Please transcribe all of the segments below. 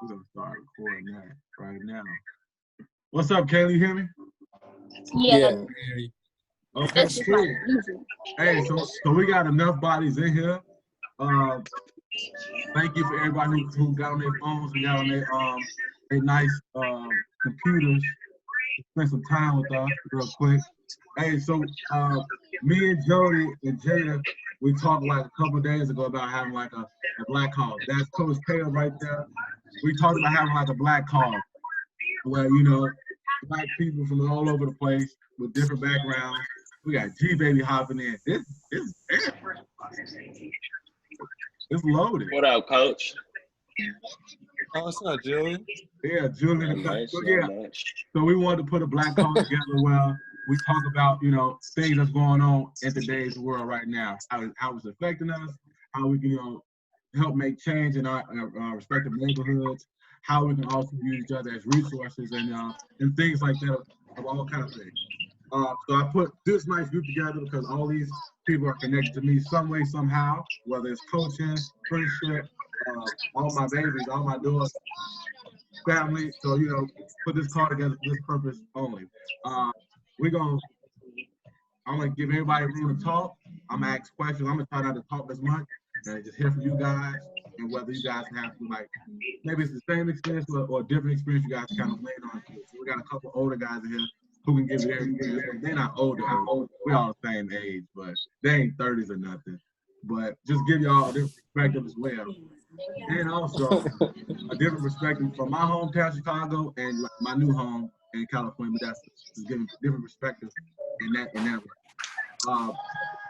We're gonna start recording that right now. What's up, Kaylee? You hear me? Yeah, Yeah. Okay, that's just like cool. easy. Hey, so we got enough bodies in here. Uh, Thank you for everybody who got on their phones and got on their nice computers. Spend some time with us real quick. Hey, so me and Jody and Jada, we talked like a couple of days ago about having like a black call. That's Coach Taylor right there. We talked about having like a black call where, black people from all over the place with different backgrounds. We got G Baby hopping in. This it's loaded. What up, Coach? Oh, what's up, Julie? Yeah, Julian. Not much, So not yeah, much. so we wanted to put a black call together where we talk about, things that's going on in today's world right now, how it's affecting us, how we can, help make change in our respective neighborhoods, how we can also use each other as resources and things like that of all kinds of things. So I put this nice group together because all these people are connected to me some way, somehow, whether it's coaching, friendship, all my babies, all my daughters, family. So, put this call together for this purpose only. We're going to, I'm going to give everybody room to talk. I'm going to ask questions. I'm going to try not to talk as much and just hear from you guys and whether you guys have to, like, maybe it's the same experience or a different experience you guys kind of lean on. So we got a couple older guys in here who can give you their experience. They're not older. We're all the same age, but they ain't 30s or nothing. But just give y'all a different perspective as well. And also a different perspective from my hometown, Chicago, and my new home in California. But that's just giving different perspective in that way.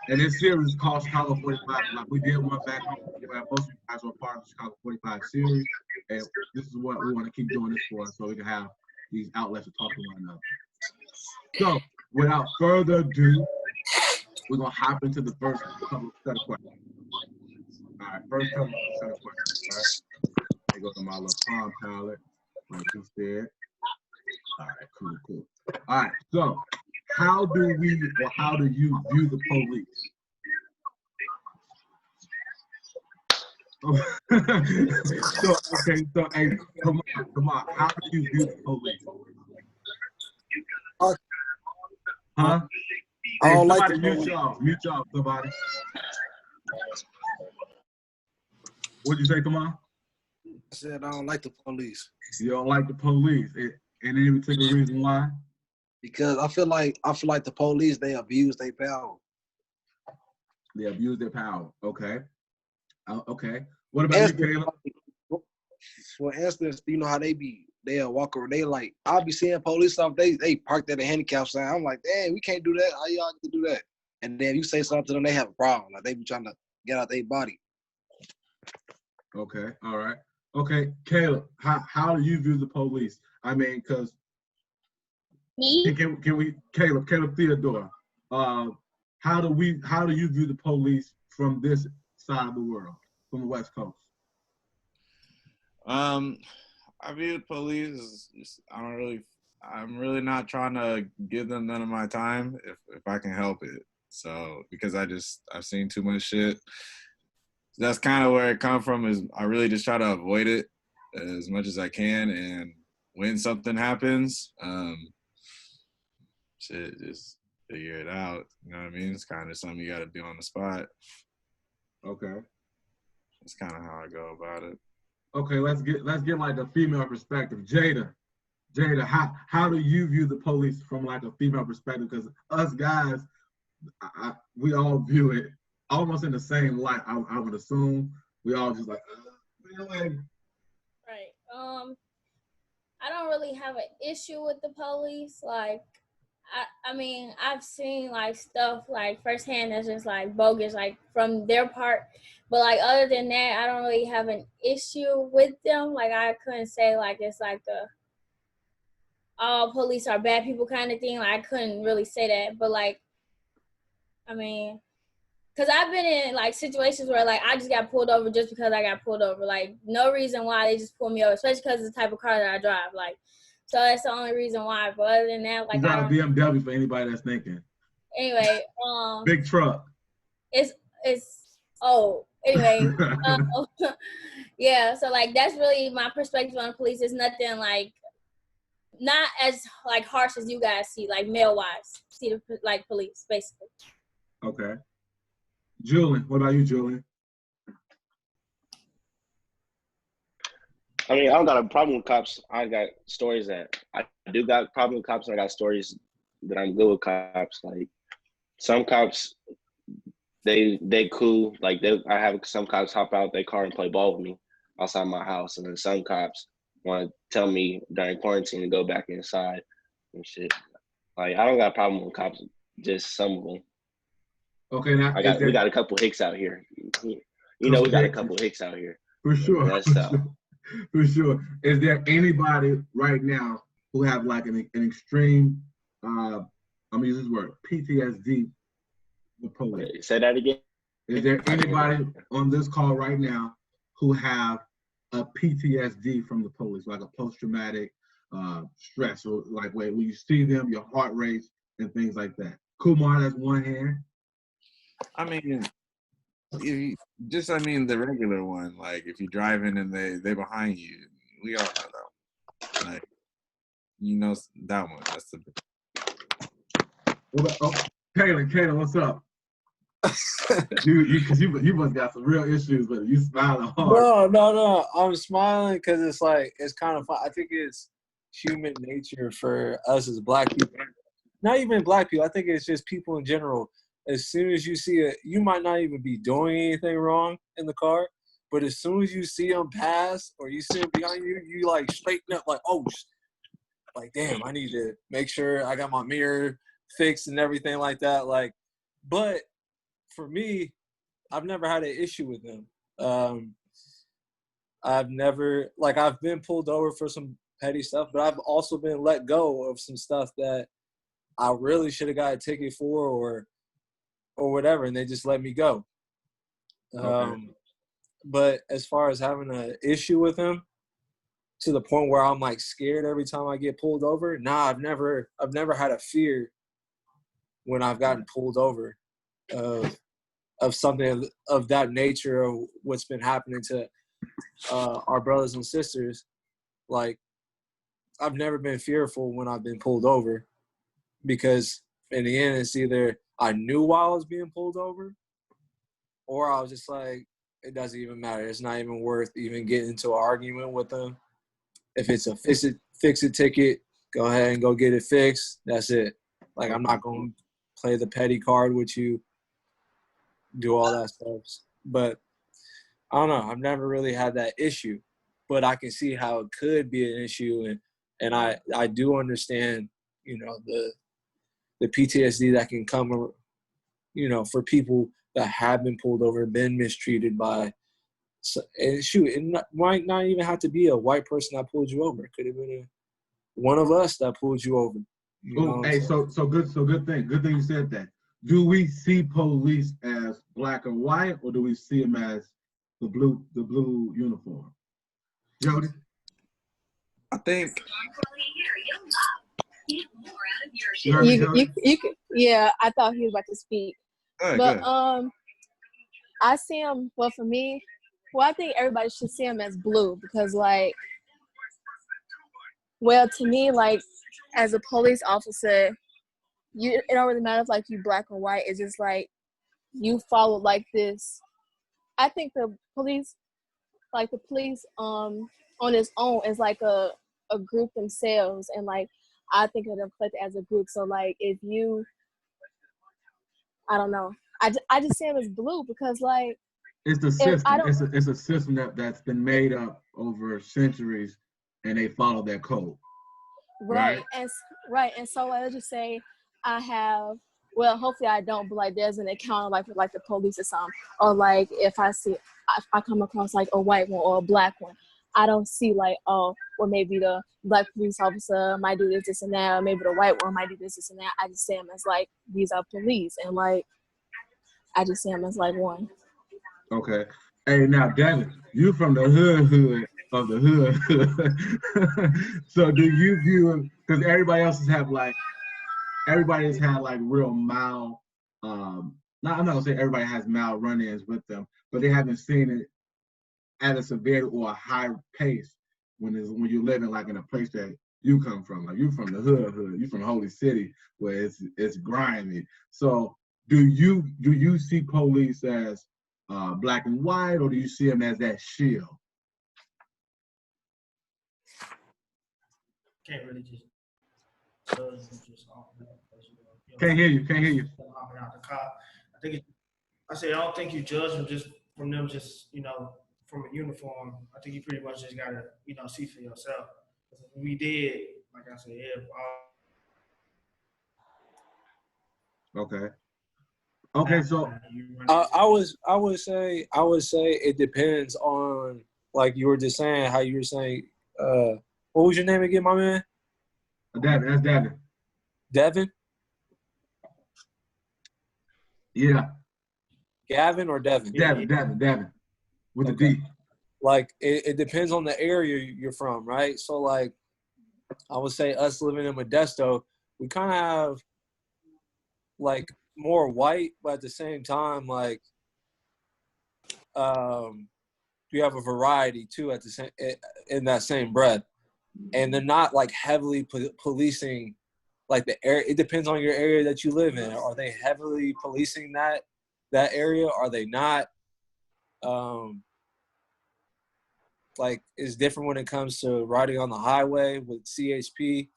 And this series is called Chicago 45. Like we did one back home. Most of you guys were part of the Chicago 45 series. And this is what we want to keep doing this for so we can have these outlets to talk to one another. So without further ado, we're going to hop into the first couple set of questions. All right, first couple set of questions. All right. I go to my little palm palette, like he said. All right, cool. All right, so how do you view the police? So hey, come on. How do you view the police? Huh? I Hey, don't like somebody the police. mute y'all, somebody. What'd you say, come on? I said I don't like the police You don't like the police. And any particular reason why? because I feel like the police, they abuse their power. They abuse their power. Okay. Okay. What about you, Caleb? For instance, you know how they'll walk over. They like, I'll be seeing police stuff. They parked at a handicap sign. I'm like, damn, we can't do that. How y'all can do that? And then if you say something to them, they have a problem. Like they be trying to get out their body. Okay. All right. Okay, Caleb, how do you view the police? I mean, because Me? can we, Caleb Theodore, how do you view the police from this side of the world, from the West Coast? I view the police as just, I'm really not trying to give them none of my time if I can help it. So because I've seen too much shit. That's kind of where it come from, is I really just try to avoid it as much as I can, and when something happens, shit, just figure it out. You know what I mean? It's kind of something you got to do on the spot. Okay. That's kind of how I go about it. Okay, let's get like the female perspective. Jada, how do you view the police from like a female perspective? Because us guys, we all view it almost in the same light. I would assume we all just like, really? Right. I don't really have an issue with the police. Like, I mean, I've seen like stuff like firsthand that's just like bogus, like from their part. But like other than that, I don't really have an issue with them. Like I couldn't say like it's like all police are bad people kind of thing. Like I couldn't really say that. But like, I mean, because I've been in like situations where like I just got pulled over just because I got pulled over. Like no reason why they just pull me over, especially because it's the type of car that I drive. Like, so that's the only reason why. But other than that, like You got a BMW for anybody that's thinking. Anyway, big truck. It's anyway. Yeah, so like that's really my perspective on the police. It's nothing like not as like harsh as you guys see, like male wise, see the like police basically. Okay. Julian, what about you, Julian? I mean, I don't got a problem with cops. I got stories that I do got problem with cops, and I got stories that I'm good with cops. Like some cops, they cool. Like I have some cops hop out their car and play ball with me outside my house, and then some cops want to tell me during quarantine to go back inside and shit. Like I don't got a problem with cops, just some of them. Okay, now We got a couple hicks out here. You know, we got a couple hicks out here. For sure. That's out. For sure. Is there anybody right now who have like an extreme, I'm gonna use this word, PTSD with police? Say that again. Is there anybody on this call right now who have a PTSD from the police, like a post-traumatic stress, or like when you see them, your heart race and things like that? Kumar, that's one hand. I mean, the regular one. Like if you're driving and they behind you, we all know that one. Like you know that one. That's the. Oh, Kaylin, what's up? you must got some real issues, but you smiling hard. No. I'm smiling because it's like it's kind of fun. I think it's human nature for us as Black people. Not even Black people. I think it's just people in general. As soon as you see it, you might not even be doing anything wrong in the car, but as soon as you see them pass or you see them behind you, you like straighten up like, oh, like damn, I need to make sure I got my mirror fixed and everything like that. Like, but for me, I've never had an issue with them. I've been pulled over for some petty stuff, but I've also been let go of some stuff that I really should have got a ticket for or whatever, and they just let me go. Okay. But as far as having an issue with him to the point where I'm like scared every time I get pulled over, nah, I've never had a fear when I've gotten pulled over of something of that nature of what's been happening to our brothers and sisters. Like I've never been fearful when I've been pulled over, because in the end it's either I knew why I was being pulled over, or I was just like, it doesn't even matter. It's not even worth even getting into an argument with them. If it's a fix it ticket, go ahead and go get it fixed. That's it. Like I'm not going to play the petty card with you, do all that stuff. But I don't know. I've never really had that issue, but I can see how it could be an issue, and I do understand, you know, the PTSD that can come, you know, for people that have been pulled over, been mistreated by, and shoot, it might not even have to be a white person that pulled you over. It could have been one of us that pulled you over. Hey, so good thing you said that. Do we see police as black or white, or do we see them as the blue uniform? Jody? I think Yeah, I thought he was about to speak. Good. I see him, well, for me, I think everybody should see him as blue, because like, well, to me, like, as a police officer, it don't really matter if like you black or white. It's just like you follow like this. I think the police on its own is like a group themselves, and like I think of them collected as a group. So like if you, I don't know, I just see them as blue because like it's the system. It's a system that's been made up over centuries, and they follow that code. Right. And so let's just say I have, well, hopefully I don't, but like there's an encounter like with like the police or something, or like if I come across like a white one or a black one, I don't see like, oh, well, maybe the black police officer might do this and that, or maybe the white one might do this and that. I just see them as like, these are police, and like I just see them as like one. Okay. Hey, now, Devin, you from the hood of the hood. So do you view, because everybody has had like real mild, I'm not gonna say everybody has mild run-ins with them, but they haven't seen it at a severe or a high pace when you're living like in a place that you come from. Like you from the hood, you from Holy City where it's grimy. So do you see police as black and white, or do you see them as that shield? Can't really just judge them just off that. Can't hear you. Can't hear you. Hopping out the car. I don't think you judge them just from them just, from a uniform. I think you pretty much just gotta, see for yourself. We did, like I said, Okay. Okay, so I would say it depends on, like you were just saying, how you were saying. What was your name again, my man? Devin. That's Devin. Devin. Yeah. Gavin or Devin? Devin. With the D. Like it depends on the area you're from, right? So like, I would say us living in Modesto, we kind of have like more white, but at the same time, like, you have a variety too at the same in that same breath, and they're not like heavily policing like the area. It depends on your area that you live in. Are they heavily policing that area? Are they not? Like it's different when it comes to riding on the highway with CHP.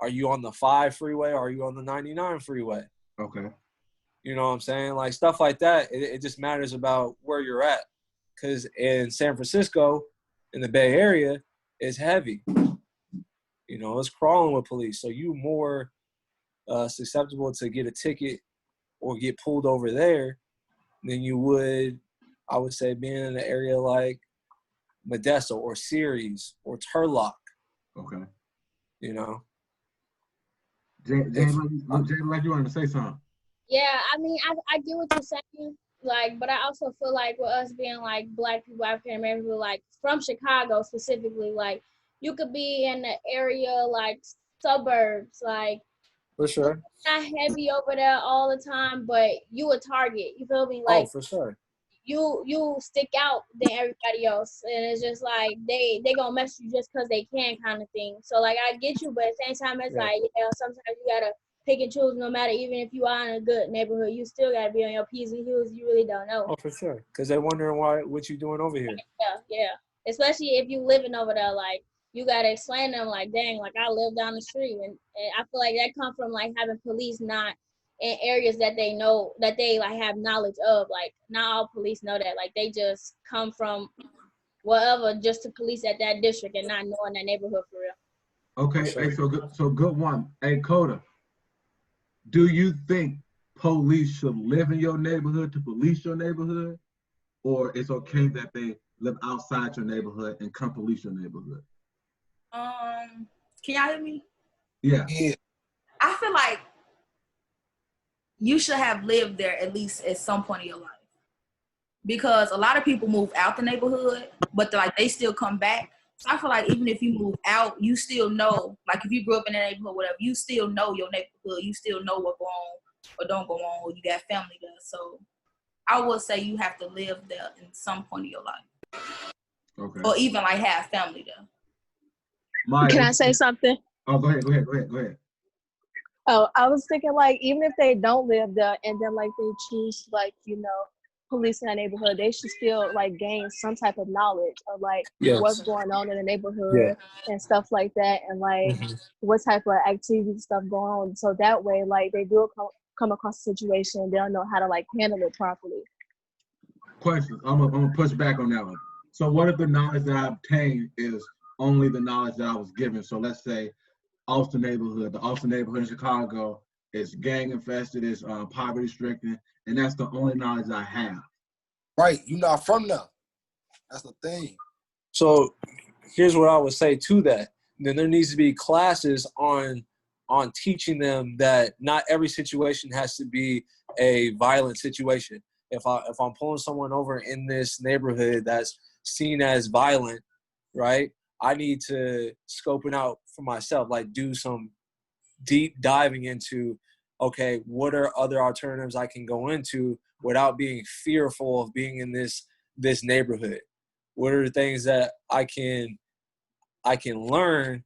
Are you on the 5 freeway or are you on the 99 freeway? Okay. You know what I'm saying? Like stuff like that. It just matters about where you're at. Because in San Francisco, in the Bay Area, it's heavy. It's crawling with police. So you more susceptible to get a ticket or get pulled over there than you would, I would say, being in an area like Modesto or Ceres or Turlock. Okay. Jay, like you wanted to say something. Yeah, I mean, I get what you're saying, like, but I also feel like with us being like Black people, African American people, like from Chicago specifically, like you could be in the area like suburbs, like for sure, not heavy over there all the time, but you a target. You feel me? Like, for sure. You stick out than everybody else, and it's just like they gonna mess you just because they can, kind of thing. So like I get you, but at the same time it's like sometimes you gotta pick and choose. No matter, even if you are in a good neighborhood, you still gotta be on your P's and Q's. You really don't know. Oh, for sure, because they're wondering what you doing over here. Yeah. Especially if you living over there, like you gotta explain to them like, dang, like I live down the street, and I feel like that comes from like having police not in areas that they know, that they like have knowledge of. Like not all police know that. Like they just come from whatever just to police at that district and not knowing that neighborhood for real. Okay, hey, so good one. Hey, Coda, do you think police should live in your neighborhood to police your neighborhood, or it's okay that they live outside your neighborhood and come police your neighborhood? Can y'all hear me? Yeah. I feel like you should have lived there at least at some point in your life, because a lot of people move out the neighborhood, but they still come back. So I feel like even if you move out, you still know, like if you grew up in that neighborhood, whatever, you still know your neighborhood. You still know what go on or don't go on, or you got family there. So I would say you have to live there in some point of your life. Okay. Or even like have family there. Can I say something? Oh, go ahead. Oh, I was thinking like even if they don't live there and then like they choose like, police in that neighborhood, they should still like gain some type of knowledge of like what's going on in the neighborhood and stuff like that, and like what type of activities stuff going on. So that way, like they do come across a situation, they'll know how to like handle it properly. Question. I'm gonna push back on that one. So what if the knowledge that I obtained is only the knowledge that I was given? So let's say the Austin neighborhood in Chicago is gang infested, is poverty stricken, and that's the only knowledge I have. Right, you're not from there. That's the thing. So here's what I would say to that. Then there needs to be classes on teaching them that not every situation has to be a violent situation. If I'm pulling someone over in this neighborhood that's seen as violent, right? I need to scope it out for myself, like do some deep diving into, okay, what are other alternatives I can go into without being fearful of being in this this neighborhood? What are the things that I can learn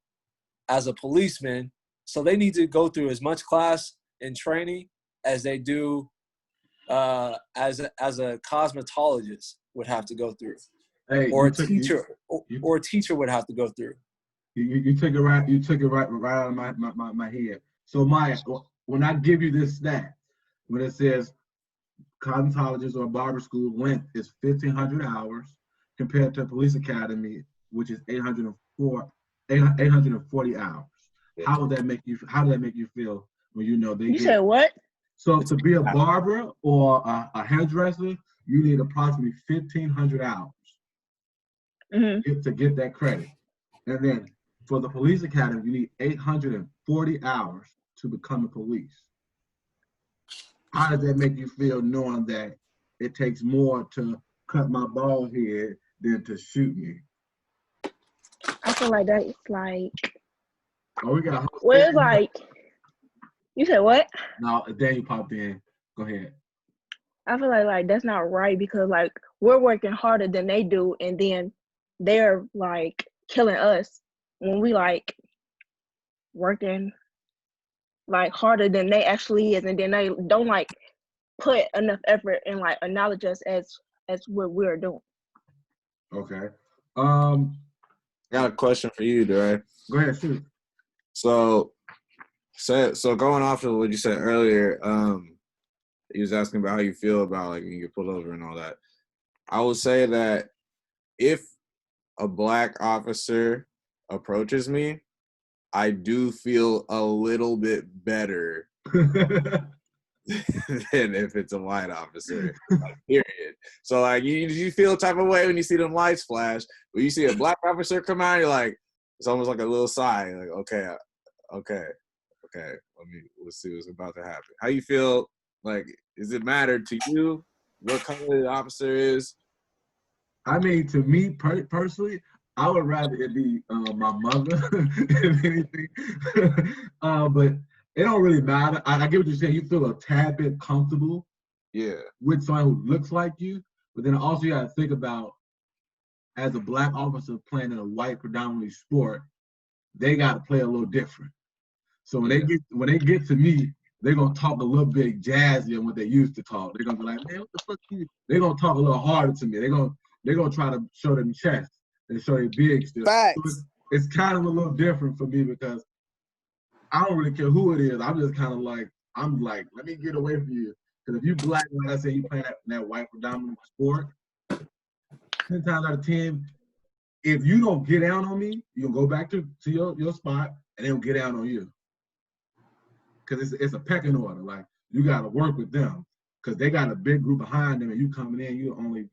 as a policeman? So they need to go through as much class and training as they do as a cosmetologist would have to go through, Hey, or a teacher would have to go through. You took it right. You took it right out of my head. So Maya, when I give you this stat, when it says cosmetologist or barber school length is 1,500 hours compared to police academy, which is 840 hours. How would that make you? How does that make you feel when you know they? You said what? So to be a barber or a hairdresser, you need approximately 1,500 hours to get that credit, and then for the police academy, you need 840 hours to become a police. How does that make you feel knowing that it takes more to cut my bald head than to shoot me? I feel like that's like. Oh, we got. Well, it's like. You said what? No, Daniel popped in. Go ahead. I feel like that's not right because like we're working harder than they do, and then they're like killing us when we like working like harder than they actually is, and then they don't like put enough effort and like acknowledge us as what we're doing. Okay. I got a question for you, Dre. Go ahead, shoot. So going off of what you said earlier, he was asking about how you feel about like when you get pulled over and all that. I would say that if a black officer approaches me, I do feel a little bit better than if it's a white officer, like, period. So like you feel a type of way when you see them lights flash. When you see a black officer come out, you're like, it's almost like a little sigh, like okay. Let's see what's about to happen. How you feel? Like, does it matter to you what color the officer is? I mean, to me personally, I would rather it be my mother, if anything. But it don't really matter. I get what you're saying. You feel a tad bit comfortable, with someone who looks like you. But then also you got to think about, as a black officer playing in a white predominantly sport, they got to play a little different. So when they get to me, they're gonna talk a little bit jazzier than what they used to talk. They're gonna be like, man, what the fuck you? They're gonna talk a little harder to me. They're gonna try to show them chest and show their big still. Facts. So it's kind of a little different for me because I don't really care who it is. I'm just kind of like, let me get away from you. Because if you black, like I said, you playing that white predominant sport, 10 times out of 10, if you don't get down on me, you'll go back to your spot and they'll get down on you. Because it's a pecking order. Like, you got to work with them because they got a big group behind them, and you coming in, you're only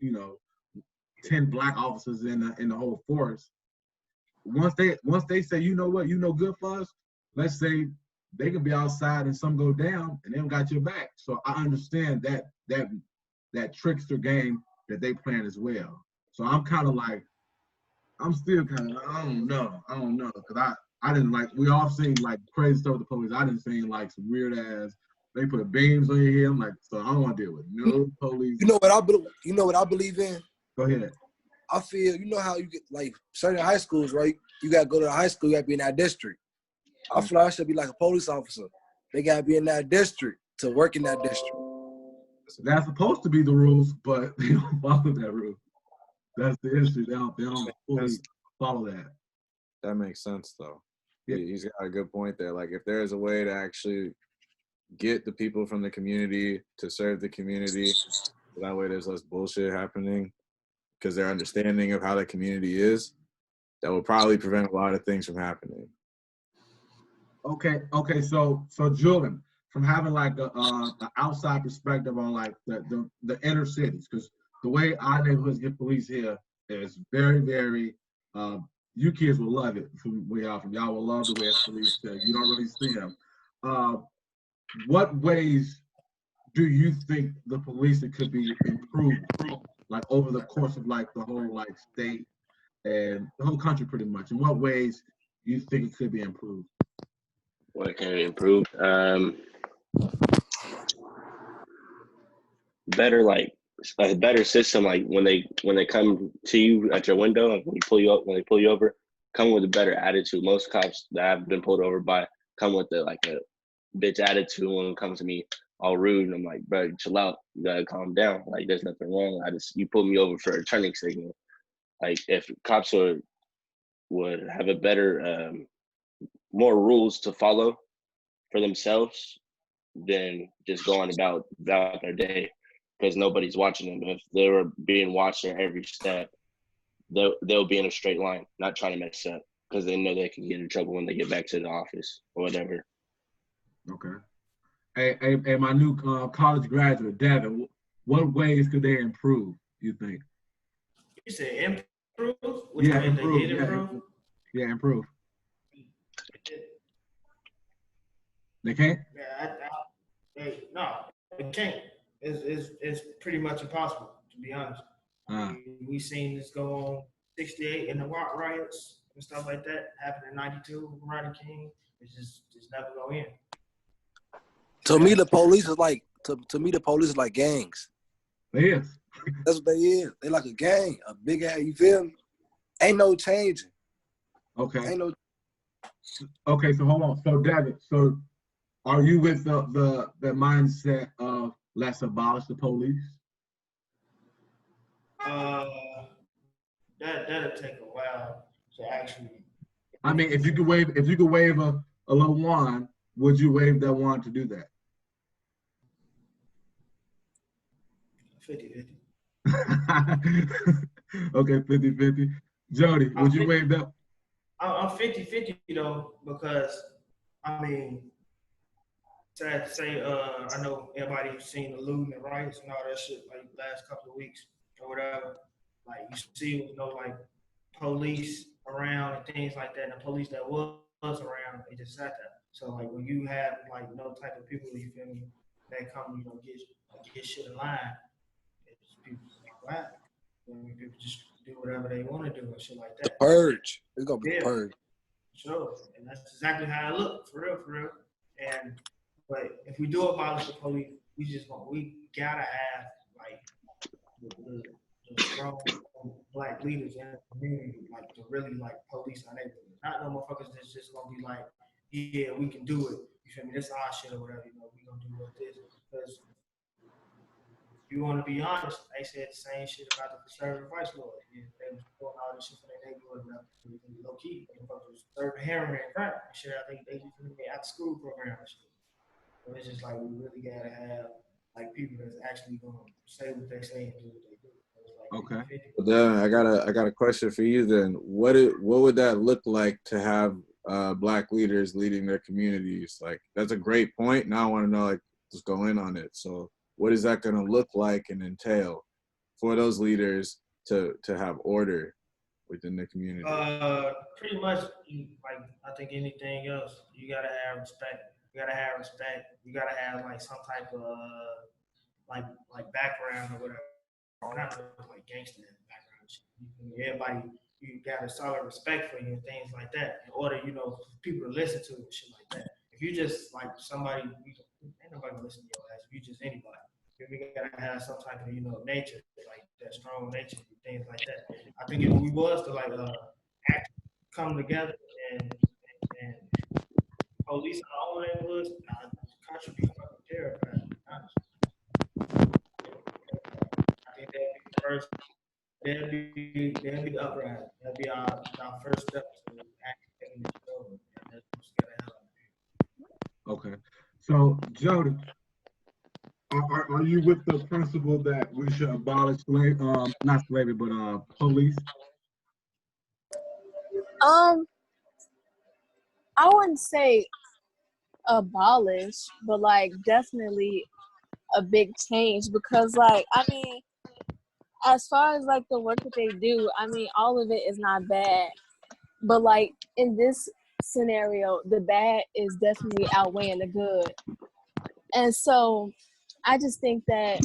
10 black officers in the whole force. Once they say, you know what, you know good for us, let's say they can be outside and some go down and they don't got your back. So I understand that trickster game that they playing as well. So I'm kind of like, I'm still kind of, I don't know, because I didn't like, we all seen like crazy stuff with the police. I didn't see like some weird ass, they put beams on your head. I'm like, so I don't want to deal with no police. You know what I believe in? Go ahead. I feel, you know how you get like certain high schools, right? You gotta go to the high school, you gotta be in that district. I feel like I should be like a police officer. They gotta be in that district to work in that district. That's supposed to be the rules, but they don't follow that rule. That's the issue. They don't fully follow that. That makes sense, though. Yeah. He's got a good point there. Like, if there is a way to actually get the people from the community to serve the community, that way there's less bullshit happening because they're understanding of how the community is, that will probably prevent a lot of things from happening. Okay. So Julian, from having like the outside perspective on like the inner cities, because the way our neighborhoods get police here is very, very. You kids will love it from where y'all from. Y'all will love the way it's police. You don't really see them. What ways do you think the police could be improved, like over the course of like the whole like state and the whole country, pretty much? In what ways do you think it could be improved? What can be improved? Better like a better system. Like when they come to you at your window, like when they pull you over, come with a better attitude. Most cops that I've been pulled over by come with a bitch attitude when it comes to me, all rude. And I'm like, bro, chill out. You gotta calm down. Like there's nothing wrong. You pulled me over for a turning signal. Like if cops would have a better more rules to follow for themselves than just going about their day, because nobody's watching them. If they were being watched at every step, they'll be in a straight line, not trying to mess up, because they know they can get in trouble when they get back to the office or whatever. Okay. Hey, my new college graduate, Devin, what ways could they improve, you think? You said improve? Yeah, improve. Yeah, improve. They can't? Yeah, no, it can't. It's pretty much impossible, to be honest. We seen this go on 68 in the Watt riots and stuff like that, happened in 92, Rodney King. It's just never go in. To me, the police is like gangs. They is. That's what they is. They like a gang, a big ass. You feel me? Ain't no changing. Okay. Ain't no. Okay, so hold on. So David, so are you with the mindset of let's abolish the police? That'll take a while to actually. I mean, if you could wave a little wand, would you wave that wand to do that? 50-50. Okay, 50-50. Jody, would you wave that? I'm 50-50 though, because I mean, sad to say, I know everybody's seen the looting and riots and all that shit like the last couple of weeks or whatever. Like you see, like police around and things like that, and the police that was around, they just sat there. So like when you have like no type of people, you feel me, that come, get shit in line, it's people like that. People just do whatever they want to do and shit like that. The purge. It's gonna be the purge. Sure, and that's exactly how it look, for real. But if we do abolish the police, we gotta have like the strong black leaders in the community, like to really like police our neighborhood. Not no motherfuckers that's just gonna be like, yeah, we can do it. You feel me? This our shit or whatever. We gonna do what this. Because if you want to be honest, they said the same shit about the conservative rights law. They was doing all this shit for their neighborhood, low key. Motherfuckers serving heroin and crack and shit. I think they just made after school program and shit. So it's just like we really gotta have like people that's actually gonna say what they say and do what they do. Okay. Well, then I got a question for you. Then what would that look like to have black leaders leading their communities? Like that's a great point. Now I want to know, like, just go in on it. So what is that going to look like and entail for those leaders to have order within the community? Pretty much, like I think anything else, you gotta have respect. You gotta have respect. You gotta have like some type of like background or whatever. Or not like gangster background shit. Everybody, you got a solid respect for you and things like that in order, people to listen to and shit like that. If you just like somebody, ain't nobody gonna listen to your ass. If you just anybody, we gotta have some type of nature, like that strong nature and things like that. I think if we was to like come together and police our own neighborhoods, the country be fucking terrified. Honestly. I think that'd be the first. That'd be the uprising. That'd be our first step to actually getting this over. And that's what's gonna happen. Okay. So Jody, are you with the principle that we should abolish not slavery, but police? I wouldn't say abolish, but like definitely a big change, because like I mean, as far as like the work that they do, I mean all of it is not bad, but like in this scenario, the bad is definitely outweighing the good. And so I just think that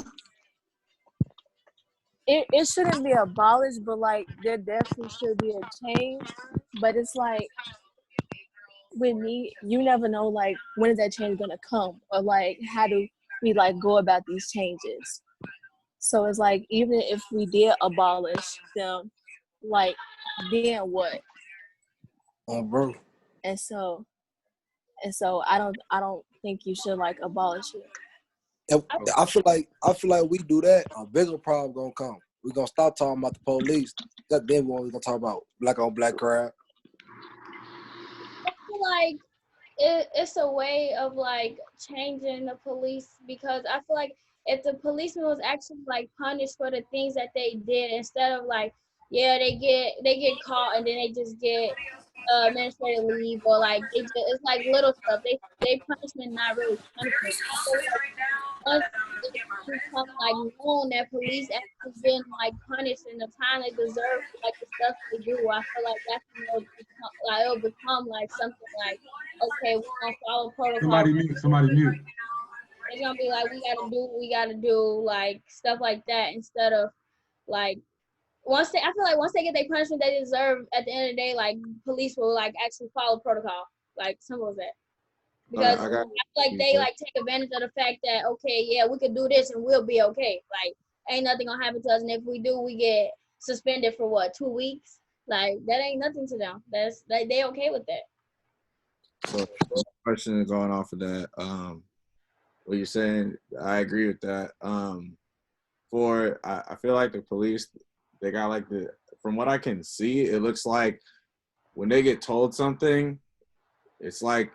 it shouldn't be abolished, but like there definitely should be a change. But it's like with me, you never know like when is that change gonna come, or like how do we like go about these changes. So it's like even if we did abolish them, like then what? Oh, bro. And so I don't think you should like abolish it. And I feel like we do that, a bigger problem gonna come. We're gonna stop talking about the police. That then we're gonna talk about black on black crime. I feel like it's a way of like changing the police, because I feel like if the policeman was actually like punished for the things that they did, instead of like, yeah, they get caught and then they just get administrative leave, or like it's like little stuff. They punishment, not really punishment. I feel like once it become like known that police actually been like punished in the time they deserve for like the stuff they do, I feel like that's when it'll become like something like, okay, we're gonna follow protocol. Somebody mute. It's gonna be like we gotta do like stuff like that, instead of like I feel like once they get their punishment they deserve at the end of the day, like police will like actually follow protocol. Like simple as that. Because I I got feel like they like take advantage of the fact that, okay, yeah, we could do this and we'll be okay. Like ain't nothing gonna happen to us, and if we do, we get suspended for what, 2 weeks? Like that ain't nothing to them. That's like they okay with that. So question going off of that, what you're saying, I agree with that. I feel like the police, they got like from what I can see, it looks like when they get told something, it's like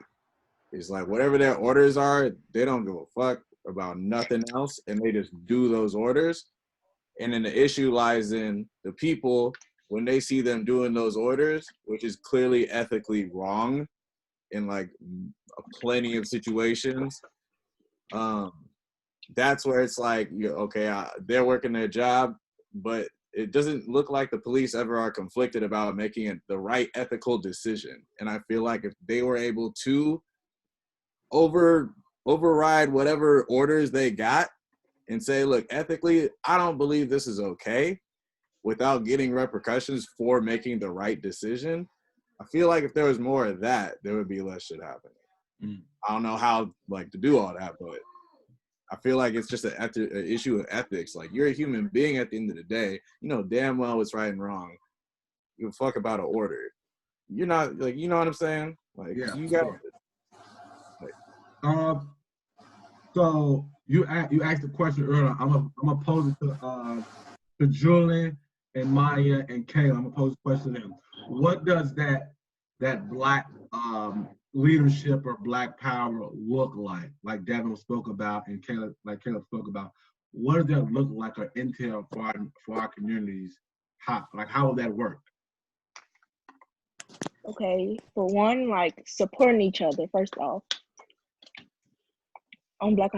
whatever their orders are, they don't give a fuck about nothing else, and they just do those orders. And then the issue lies in the people when they see them doing those orders, which is clearly ethically wrong in like plenty of situations. That's where it's like, okay, they're working their job, but it doesn't look like the police ever are conflicted about making the right ethical decision. And I feel like if they were able to override whatever orders they got and say, look, ethically, I don't believe this is okay, without getting repercussions for making the right decision, I feel like if there was more of that, there would be less shit happening. I don't know how like to do all that, but I feel like it's just an issue of ethics. Like, you're a human being at the end of the day. You know damn well what's right and wrong. You give a fuck about an order. You're not like, you know what I'm saying? Like, Yeah, you got. sure. So you asked a question earlier. I'm gonna pose it to Julian and Maya and Kayla. I'm gonna pose a question to them. What does that black leadership or black power look like? Like Devin spoke about and Caleb spoke about. What does that look like or entail for our communities? How will that work? Okay, for one, like supporting each other first off on black,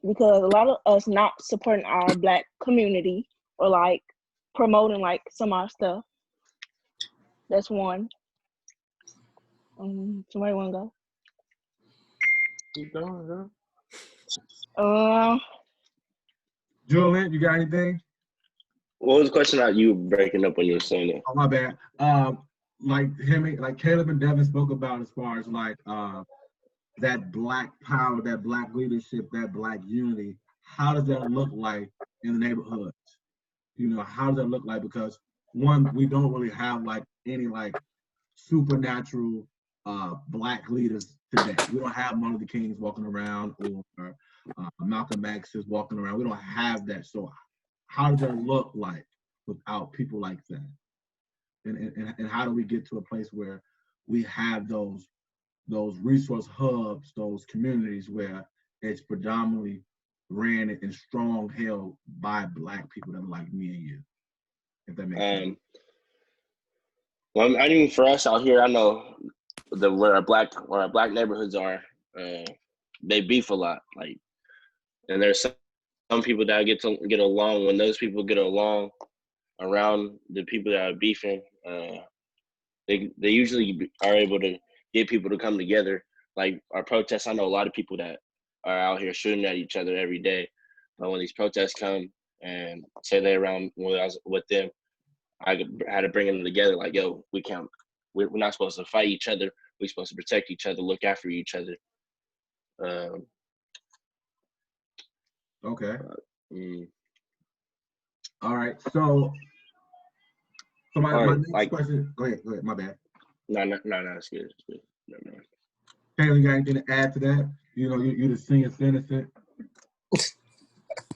because a lot of us not supporting our black community or like promoting like some of our stuff. That's one. Somebody want to go? Keep going, Julian, you got anything? What was the question about you breaking up when you were saying it? Oh, my bad. Like Caleb and Devin spoke about, as far as like that black power, that black leadership, that black unity. How does that look like in the neighborhoods? How does that look like? Because one, we don't really have like any like supernatural black leaders today. We don't have Martin Luther Kings walking around, or Malcolm X is walking around. We don't have that. So how does that look like without people like that? And how do we get to a place where we have those resource hubs, those communities where it's predominantly ran and strong held by black people that are like me and you, if that makes sense. Well, I mean, for us out here, I know where our black neighborhoods are, they beef a lot. Like, and there's some people that get along. When those people get along around the people that are beefing, they usually are able to get people to come together. Like our protests, I know a lot of people that are out here shooting at each other every day. But when these protests come and say they're around when I was with them, I had to bring them together. Like, yo, we're not supposed to fight each other. We're supposed to protect each other, look after each other. Okay. All right. So my Or next like, question. Go ahead. My bad. no, it's good. It's good. No. Taylor, you got anything to add to that? You know, you the senior citizen.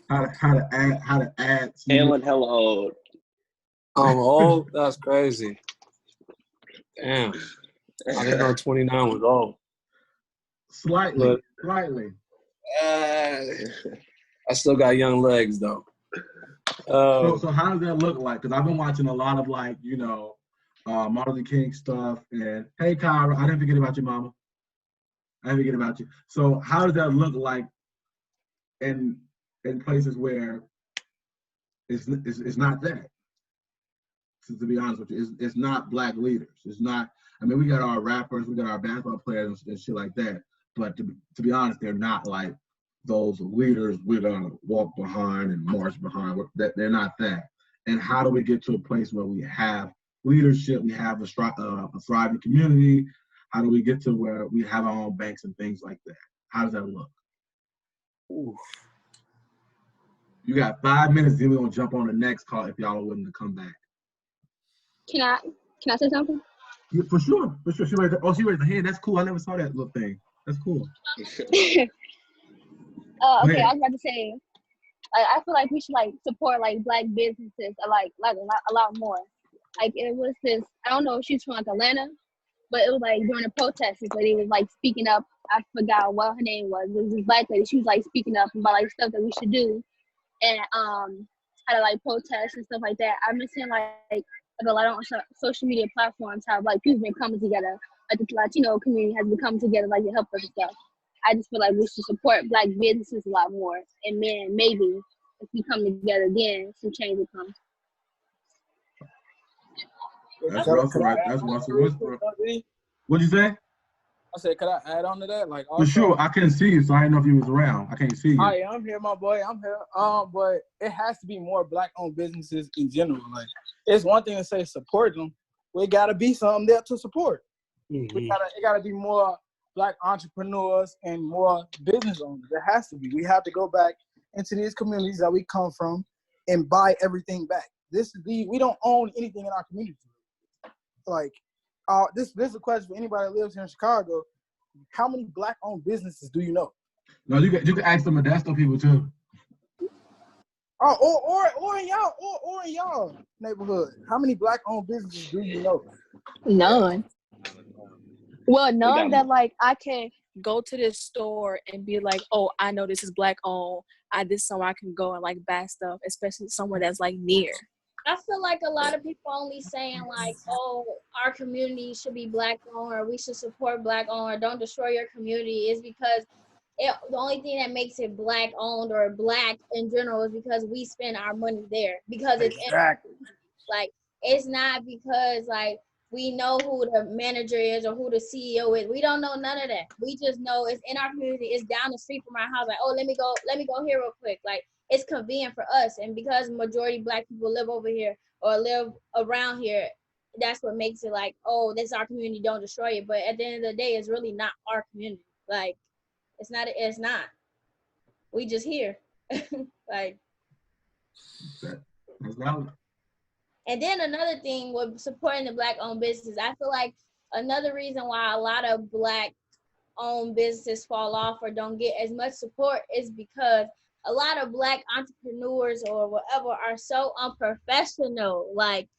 How to add. Helen, hella old. I'm old. That's crazy. Damn. I didn't know 29 was old. Slightly. I still got young legs though. So how does that look like? Because I've been watching a lot of like, you know, Martin Luther King stuff. And hey, Kyra, I didn't forget about your mama. I didn't forget about you. So how does that look like in places where it's not that? To be honest with you, it's not black leaders. It's not. I mean, we got our rappers, we got our basketball players and shit like that. But to be honest, they're not like those leaders we're gonna walk behind and march behind. They're not that. And how do we get to a place where we have leadership, we have a thriving community? How do we get to where we have our own banks and things like that? How does that look? Oof. You got 5 minutes, then we're gonna jump on the next call if y'all are willing to come back. Can I say something? Yeah, for sure. She raised her hand. That's cool. I never saw that little thing. That's cool. Okay, I was about to say, like, I feel like we should like support like black businesses like a lot more. Like it was this, I don't know if she's from like Atlanta, but it was like during the protests where they was like speaking up. I forgot what her name was. It was this black lady. She was like speaking up about like stuff that we should do and how to like protest and stuff like that. I've been seeing like a lot on social media platforms how like people been coming together. Like the Latino community has been coming together like to help us and stuff. I just feel like we should support black businesses a lot more. And then maybe if we come together again, some change will come. That's Russell, right? That's Russell Westbrook. What'd you say? I said, could I add on to that? Like, For sure. I couldn't see you, so I didn't know if you was around. I can't see you. Hi, I'm here, my boy. I'm here. But it has to be more black-owned businesses in general. Like, it's one thing to say support them. We gotta be something there to support. Mm-hmm. It gotta be more black entrepreneurs and more business owners. There has to be. We have to go back into these communities that we come from and buy everything back. We don't own anything in our community. Like, this is a question for anybody that lives here in Chicago. How many black-owned businesses do you know? No, you can ask the Modesto people too. Oh, or in y'all neighborhood. How many black-owned businesses do you know? None. Well, none that like I can go to this store and be like, oh, I know this is black-owned. This is somewhere I can go and like buy stuff, especially somewhere that's like near. I feel like a lot of people only saying like, oh, our community should be black owned or we should support black owned or don't destroy your community is because the only thing that makes it black owned or black in general is because we spend our money there because it's exactly. Like it's not because like we know who the manager is or who the CEO is. We don't know none of that. We just know it's in our community. It's down the street from our house. Like, oh, let me go here real quick. Like it's convenient for us. And because majority black people live over here or live around here, that's what makes it like, oh, this is our community, don't destroy it. But at the end of the day, it's really not our community. Like it's not. We just here. Like that's valid. And then another thing with supporting the black-owned businesses, I feel like another reason why a lot of black-owned businesses fall off or don't get as much support is because a lot of black entrepreneurs or whatever are so unprofessional. Like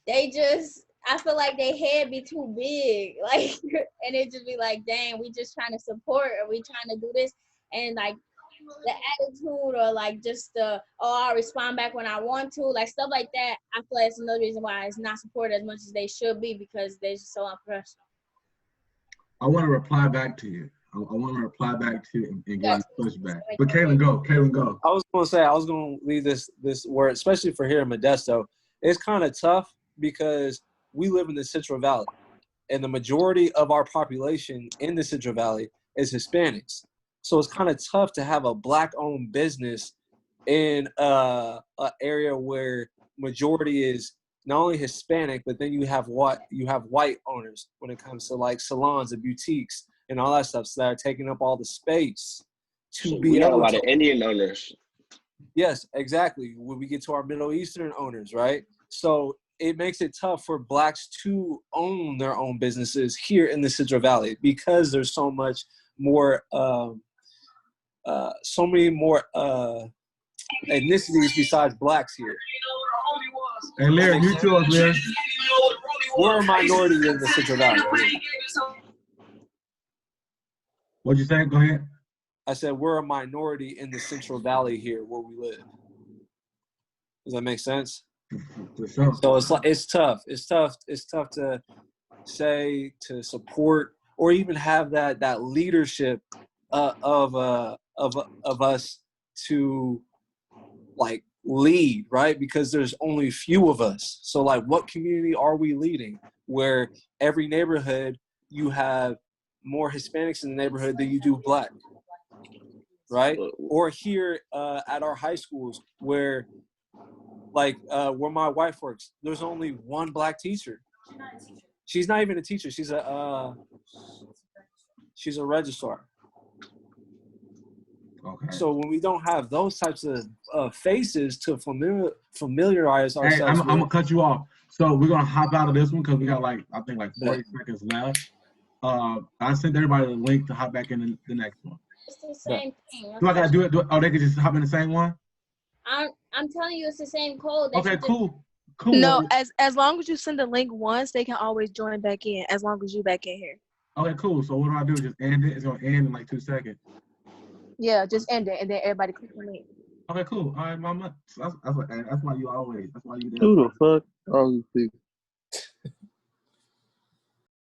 they just, I feel like they head be too big. Like, and it just be like, dang, we just trying to support or we trying to do this. And like the attitude or like just I'll respond back when I want to, like stuff like that. I feel like it's another reason why it's not supported as much as they should be because they're just so unprofessional. I want to reply back to you. I want to reply back to you and get pushback. But Kaylin, go. I was going to leave this word, especially for here in Modesto. It's kind of tough because we live in the Central Valley, and the majority of our population in the Central Valley is Hispanics. So it's kind of tough to have a black-owned business in an area where majority is not only Hispanic, but then you have white owners when it comes to like salons and boutiques and all that stuff. So they're taking up all the space to be we got able a lot to. of Indian owners. Yes, exactly. When we get to our Middle Eastern owners, right? So it makes it tough for blacks to own their own businesses here in the Central Valley because there's so much more, so many more ethnicities besides blacks here. Hey, Larry, mute yours, Larry. We're a minority in the Central Valley. What'd you say? Go ahead. I said we're a minority in the Central Valley here where we live. Does that make sense? For sure. So it's like it's tough. It's tough to say, to support, or even have that leadership of us to like lead, right? Because there's only few of us. So like, what community are we leading? Where every neighborhood you have more Hispanics in the neighborhood than you do black, right? Or here at our high schools where where my wife works, there's only one black teacher. She's not even a teacher. She's a registrar. Okay. So when we don't have those types of faces to familiarize ourselves I'm with, gonna cut you off. So we're gonna hop out of this one because we got I think 40 seconds left. I sent everybody the link to hop back in the next one. It's the same thing. Do I gotta do it? Oh, they can just hop in the same one? I'm telling you, it's the same code. Okay, cool. No, as long as you send the link once, they can always join back in. As long as you back in here. Okay, cool. So what do I do? Just end it. It's gonna end in like 2 seconds. Yeah, just end it, and then everybody click the link. Okay, cool. All right, mama. That's why you always. That's why you there. Who the fuck? Oh,